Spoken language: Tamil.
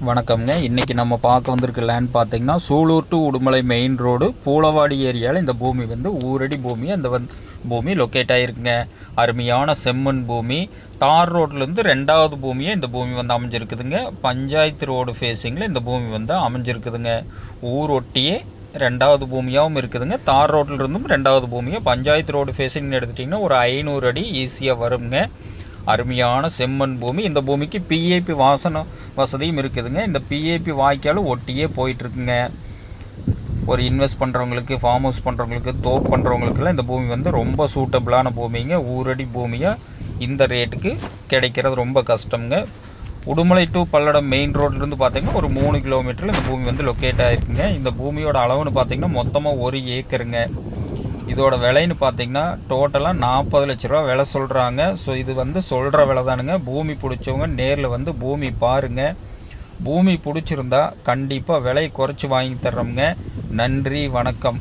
வணக்கம்ங்க. இன்றைக்கி நம்ம பார்க்க வந்திருக்க லேண்ட் பார்த்திங்கன்னா Sulur to Udumalai main road Poolavadi ஏரியாவில் இந்த பூமி வந்து ஊரடி பூமி. அந்த பூமி லொக்கேட் ஆகிருக்குங்க. அருமையான செம்மண் பூமி. தார் ரோட்லேருந்து ரெண்டாவது பூமியாக இந்த பூமி வந்து அமைஞ்சிருக்குதுங்க. பஞ்சாயத்து ரோடு ஃபேஸிங்கில் இந்த பூமி வந்து அமைஞ்சிருக்குதுங்க. ஊர் ஒட்டியே ரெண்டாவது பூமியாகவும் இருக்குதுங்க. தார் ரோட்லேருந்தும் ரெண்டாவது பூமியாக பஞ்சாயத்து ரோடு ஃபேஸிங்னு எடுத்துட்டிங்கன்னா ஒரு 500 அடி ஈஸியாக வருங்க. அருமையான செம்மண் பூமி. இந்த பூமிக்கு பிஏபி வாசன வசதியும் இருக்குதுங்க. இந்த பிஏபி வாய்க்காலும் ஒட்டியே போயிட்டுருக்குங்க. ஒரு இன்வெஸ்ட் பண்ணுறவங்களுக்கு, ஃபார்ம் ஹவுஸ் பண்ணுறவங்களுக்கு, தோப் பண்ணுறவங்களுக்குலாம் இந்த பூமி வந்து ரொம்ப சூட்டபிளான பூமிங்க. ஊரடி பூமியாக இந்த ரேட்டுக்கு கிடைக்கிறது ரொம்ப கஷ்டங்க. உடுமலை டு பல்லடம் மெயின் ரோட்லேருந்து பார்த்திங்கன்னா ஒரு 3 கிலோமீட்டரில் இந்த பூமி வந்து லொக்கேட் ஆகிருக்குங்க. இந்த பூமியோட அளவுன்னு பார்த்திங்கன்னா மொத்தமாக 1 ஏக்கருங்க. இதோட விலைன்னு பார்த்தீங்கன்னா டோட்டலாக 40 லட்ச ரூபா விலை சொல்கிறாங்க. ஸோ இது வந்து சொல்கிற விலை தானுங்க. பூமி பிடிச்சவங்க நேரில் வந்து பூமி பாருங்கள். பூமி பிடிச்சிருந்தா கண்டிப்பாக விலை குறைச்சி வாங்கி தர்றோம்ங்க. நன்றி, வணக்கம்.